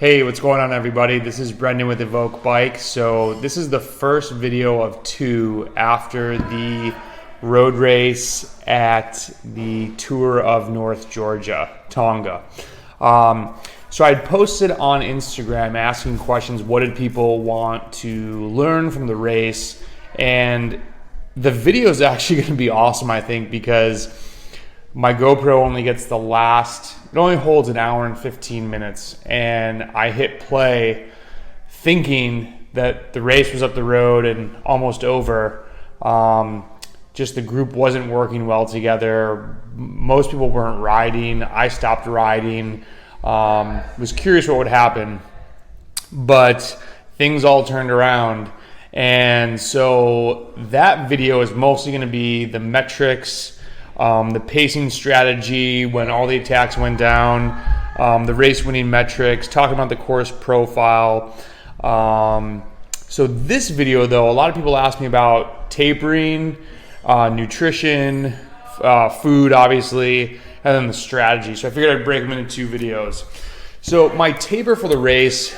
Hey, what's going on, everybody? This is Brendan with Evoke Bike. So this is the first video of two after the road race at the Tour of North Georgia, TONGA. So I'd posted on Instagram asking questions, what did people want to learn from the race? And the video is actually going to be awesome, I think, because my GoPro only gets it only holds an hour and 15 minutes. And I hit play thinking that the race was up the road and almost over. Just the group wasn't working well together. Most people weren't riding. I stopped riding. Was curious what would happen, but things all turned around. And so that video is mostly going to be the metrics, the pacing strategy when all the attacks went down, the race winning metrics, talking about the course profile. So this video, though, a lot of people ask me about tapering, nutrition, food, obviously, and then the strategy. So I figured I'd break them into two videos. So my taper for the race,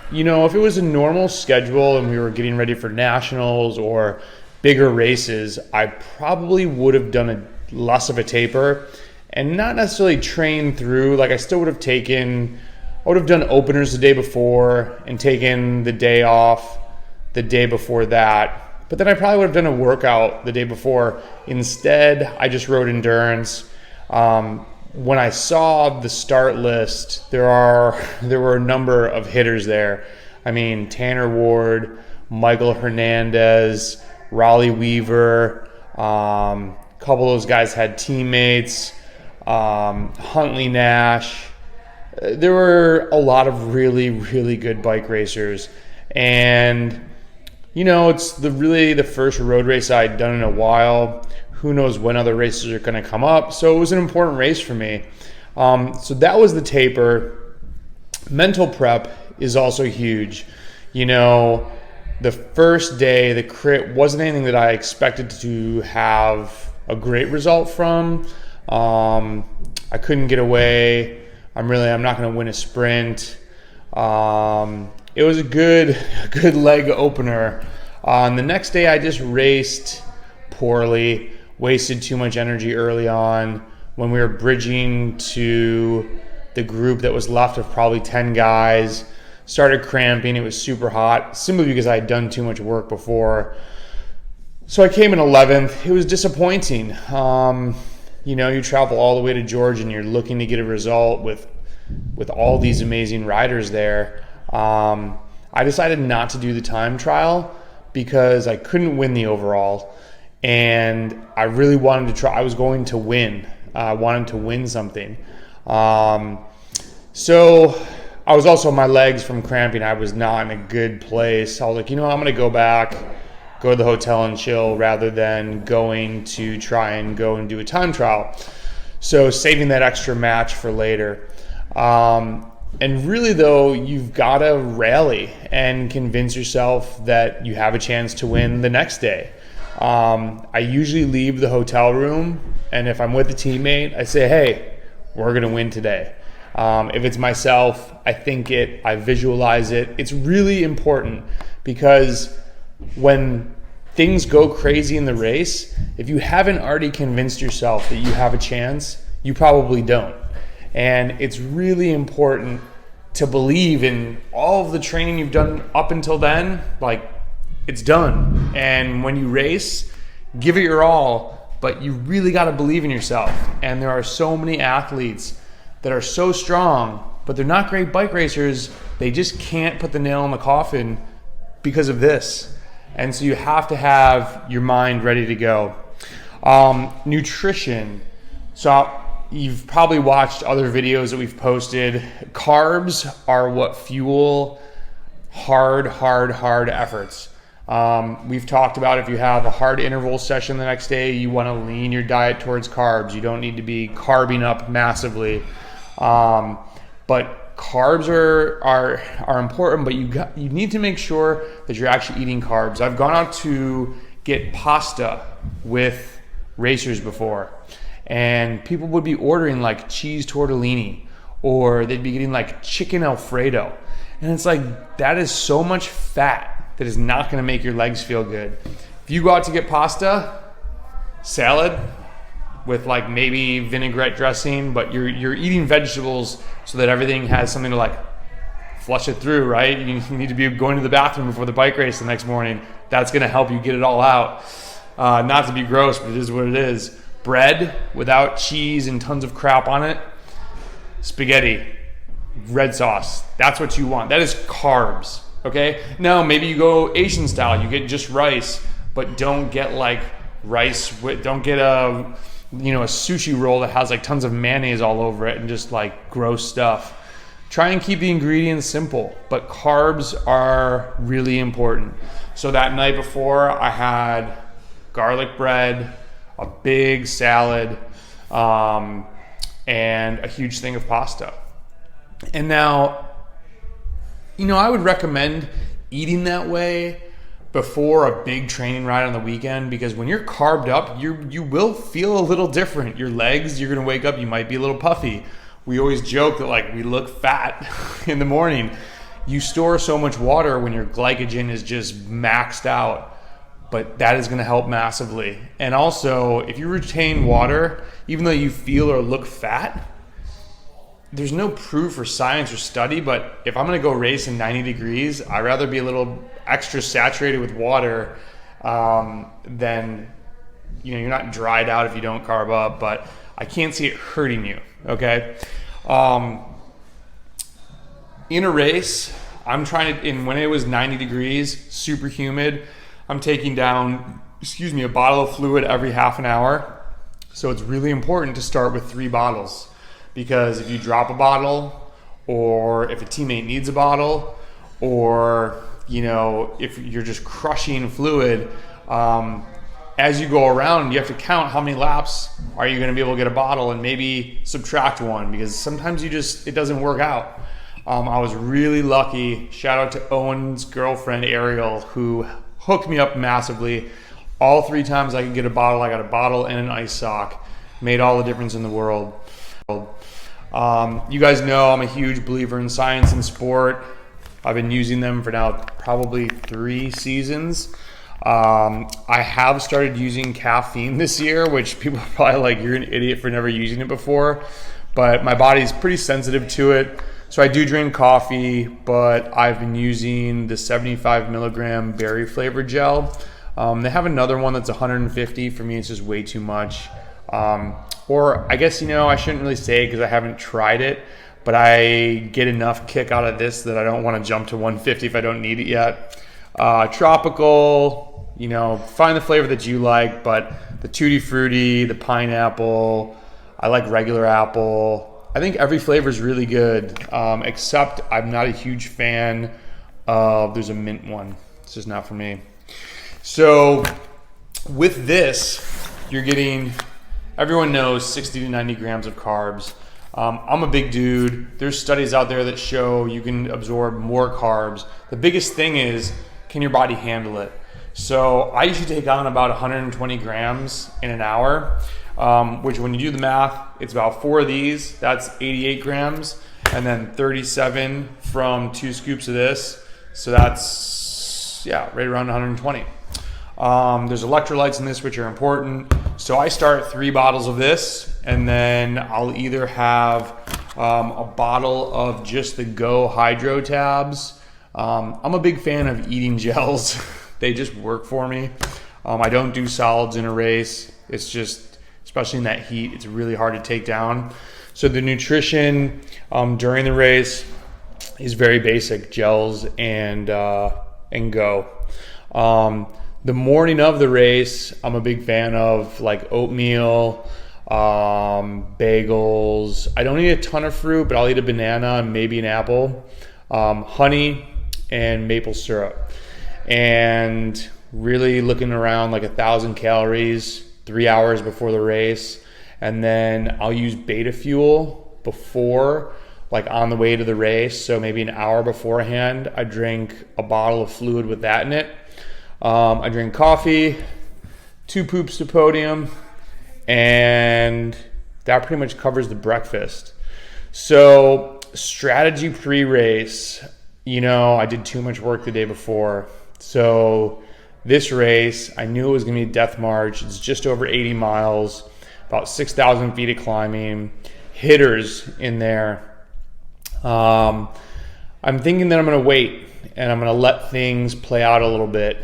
if it was a normal schedule and we were getting ready for nationals or bigger races, I probably would have done less of a taper and not necessarily trained through. Like, I would have done openers the day before and taken the day off the day before that. But then I probably would have done a workout the day before. Instead, I just rode endurance. When I saw the start list, there were a number of hitters there. I mean, Tanner Ward, Michael Hernandez, Raleigh Weaver, couple of those guys had teammates, Huntley Nash. There were a lot of really, really good bike racers. And, it's the first road race I'd done in a while. Who knows when other races are going to come up. So it was an important race for me. So that was the taper. Mental prep is also huge. The first day, the crit wasn't anything that I expected to have a great result from. I couldn't get away. I'm not going to win a sprint. It was a good leg opener. The next day, I just raced poorly, wasted too much energy early on. When we were bridging to the group that was left of probably 10 guys, started cramping. It was super hot, simply because I had done too much work before. So I came in 11th. It was disappointing. You travel all the way to Georgia and you're looking to get a result with all these amazing riders there. I decided not to do the time trial because I couldn't win the overall, and I really wanted to try. I was going to win. I wanted to win something. So I was also, my legs from cramping, I was not in a good place. I was like, I'm going to go to the hotel and chill rather than going to try and go and do a time trial. So saving that extra match for later. And really, though, you've got to rally and convince yourself that you have a chance to win the next day. I usually leave the hotel room, and if I'm with a teammate, I say, hey, we're going to win today. If it's myself, I think it, I visualize it. It's really important because when things go crazy in the race, if you haven't already convinced yourself that you have a chance, you probably don't. And it's really important to believe in all of the training you've done up until then. Like, it's done. And when you race, give it your all, but you really got to believe in yourself. And there are so many athletes that are so strong, but they're not great bike racers. They just can't put the nail in the coffin because of this. And so you have to have your mind ready to go. Nutrition. So you've probably watched other videos that we've posted. Carbs are what fuel hard efforts. We've talked about if you have a hard interval session the next day, you want to lean your diet towards carbs. You don't need to be carbing up massively. But carbs are important, but you need to make sure that you're actually eating carbs. I've gone out to get pasta with racers before, and people would be ordering like cheese tortellini or they'd be getting like chicken Alfredo. And it's like, that is so much fat that is not gonna make your legs feel good. If you go out to get pasta, salad with like maybe vinaigrette dressing, but you're eating vegetables so that everything has something to like flush it through, right? You need to be going to the bathroom before the bike race the next morning. That's gonna help you get it all out. Not to be gross, but it is what it is. Bread without cheese and tons of crap on it, spaghetti, red sauce, that's what you want. That is carbs, okay? Now, maybe you go Asian style, you get just rice, but don't get like rice with, don't get a sushi roll that has like tons of mayonnaise all over it and just like gross stuff. Try and keep the ingredients simple, but carbs are really important. So that night before, I had garlic bread, a big salad, and a huge thing of pasta. And now, I would recommend eating that way before a big training ride on the weekend, because when you're carved up, you will feel a little different. Your legs, you're gonna wake up, you might be a little puffy. We always joke that like we look fat in the morning. You store so much water when your glycogen is just maxed out, but that is gonna help massively. And also, if you retain water, even though you feel or look fat, there's no proof or science or study, but if I'm gonna go race in 90 degrees, I'd rather be a little extra saturated with water than, you're not dried out if you don't carb up, but I can't see it hurting you, okay? In a race, I'm trying to, when it was 90 degrees, super humid, I'm taking down, a bottle of fluid every half an hour. So it's really important to start with 3 bottles, because if you drop a bottle, or if a teammate needs a bottle, or if you're just crushing fluid, as you go around, you have to count how many laps are you going to be able to get a bottle, and maybe subtract 1, because sometimes it doesn't work out. I was really lucky. Shout out to Owen's girlfriend, Ariel, who hooked me up massively. All 3 times I could get a bottle, I got a bottle and an ice sock. Made all the difference in the world. You guys know I'm a huge believer in science and sport. I've been using them for now probably 3 seasons. I have started using caffeine this year, which people are probably like, you're an idiot for never using it before, but my body's pretty sensitive to it. So I do drink coffee, but I've been using the 75 milligram berry flavored gel. They have another one that's 150. For me, it's just way too much. Or I guess, I shouldn't really say it because I haven't tried it, but I get enough kick out of this that I don't want to jump to 150 if I don't need it yet. Tropical, find the flavor that you like, but the Tutti Frutti, the pineapple, I like regular apple. I think every flavor is really good, except I'm not a huge fan of, there's a mint one. It's just not for me. So with this, you're getting, everyone knows 60 to 90 grams of carbs. I'm a big dude. There's studies out there that show you can absorb more carbs. The biggest thing is, can your body handle it? So I usually take on about 120 grams in an hour, which when you do the math, it's about 4 of these, that's 88 grams, and then 37 from 2 scoops of this. So that's, right around 120. There's electrolytes in this, which are important. So I start 3 bottles of this, and then I'll either have a bottle of just the Go Hydro tabs. I'm a big fan of eating gels. They just work for me. I don't do solids in a race. It's just, especially in that heat, it's really hard to take down. So the nutrition during the race is very basic, gels and Go. The morning of the race, I'm a big fan of like oatmeal, bagels. I don't eat a ton of fruit, but I'll eat a banana and maybe an apple, honey and maple syrup. And really looking around like 1,000 calories, 3 hours before the race. And then I'll use beta fuel before, like on the way to the race. So maybe an hour beforehand, I drink a bottle of fluid with that in it. I drink coffee, 2 poops to podium, and that pretty much covers the breakfast. So strategy pre-race, I did too much work the day before. So this race, I knew it was going to be a death march. It's just over 80 miles, about 6,000 feet of climbing, hitters in there. I'm thinking that I'm going to wait and I'm going to let things play out a little bit.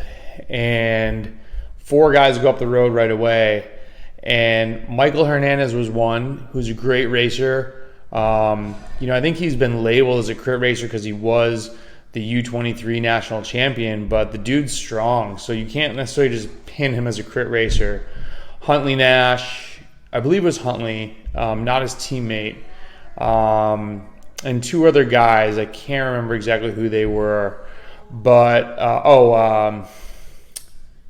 And 4 guys go up the road right away. And Michael Hernandez was one, who's a great racer. I think he's been labeled as a crit racer because he was the U23 national champion, but the dude's strong, so you can't necessarily just pin him as a crit racer. Huntley Nash, I believe it was Huntley, not his teammate, and 2 other guys. I can't remember exactly who they were, but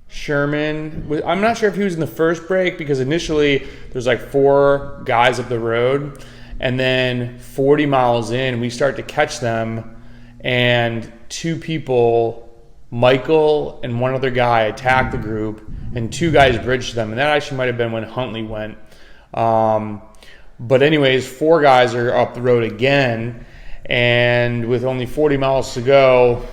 Sherman, I'm not sure if he was in the first break, because initially there's like 4 guys up the road, and then 40 miles in we start to catch them, and 2 people, Michael and one other guy, attack the group, and 2 guys bridged them, and that actually might have been when Huntley went. But anyways, 4 guys are up the road again, and with only 40 miles to go,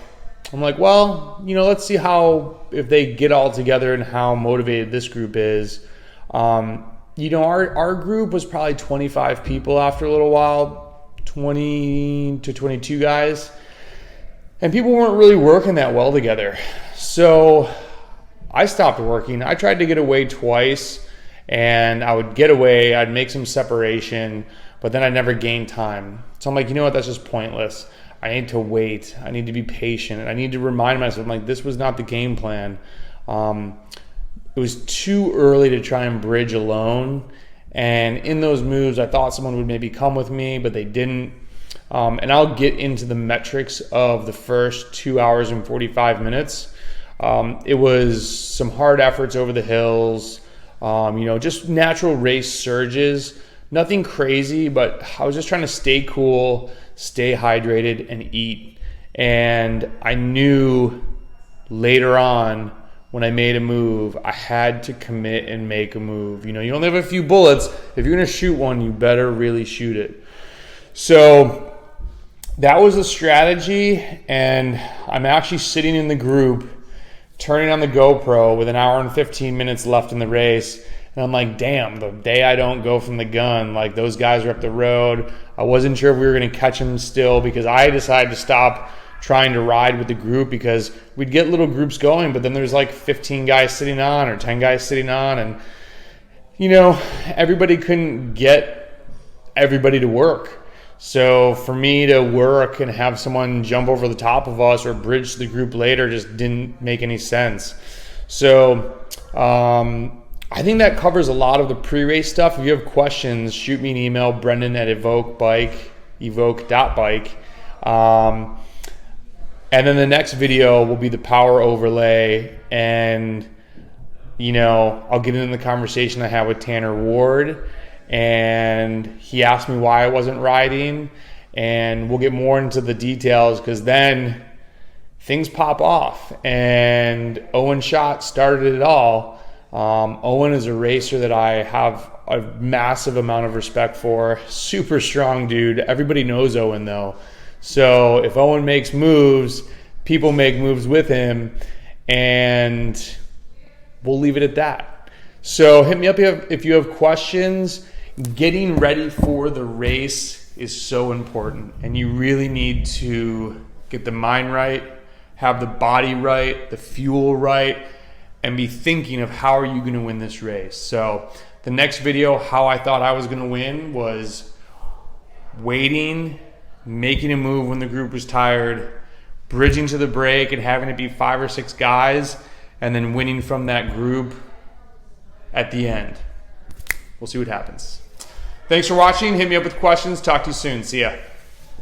I'm like, well, let's see if they get all together and how motivated this group is. Our group was probably 25 people after a little while, 20 to 22 guys. And people weren't really working that well together. So I stopped working. I tried to get away twice, and I would get away, I'd make some separation, but then I'd never gain time. So I'm like, you know what, that's just pointless. I need to wait. I need to be patient. And I need to remind myself, this was not the game plan. It was too early to try and bridge alone. And in those moves, I thought someone would maybe come with me, but they didn't. And I'll get into the metrics of the first 2 hours and 45 minutes. It was some hard efforts over the hills, just natural race surges. Nothing crazy, but I was just trying to stay cool, stay hydrated, and eat. And I knew later on when I made a move, I had to commit and make a move. You only have a few bullets. If you're going to shoot one, you better really shoot it. So that was the strategy, and I'm actually sitting in the group, turning on the GoPro with 1 hour and 15 minutes left in the race. And I'm like, damn, the day I don't go from the gun, like those guys are up the road. I wasn't sure if we were going to catch them still, because I decided to stop trying to ride with the group, because we'd get little groups going, but then there's like 15 guys sitting on or 10 guys sitting on, and everybody couldn't get everybody to work. So for me to work and have someone jump over the top of us or bridge the group later just didn't make any sense. So I think that covers a lot of the pre-race stuff. If you have questions, shoot me an email, brendan@evoke.bike. And then the next video will be the power overlay, and I'll get into the conversation I had with Tanner Ward, and he asked me why I wasn't riding, and we'll get more into the details, because then things pop off, and Owen Schott started it all. Owen is a racer that I have a massive amount of respect for. Super strong dude. Everybody knows Owen though. So if Owen makes moves, people make moves with him, and we'll leave it at that. So hit me up if you have questions. Getting ready for the race is so important, and you really need to get the mind right, have the body right, the fuel right, and be thinking of how are you going to win this race. So the next video, how I thought I was going to win, was waiting, making a move when the group was tired, bridging to the break and having it be 5 or 6 guys, and then winning from that group at the end. We'll see what happens. Thanks for watching. Hit me up with questions. Talk to you soon. See ya.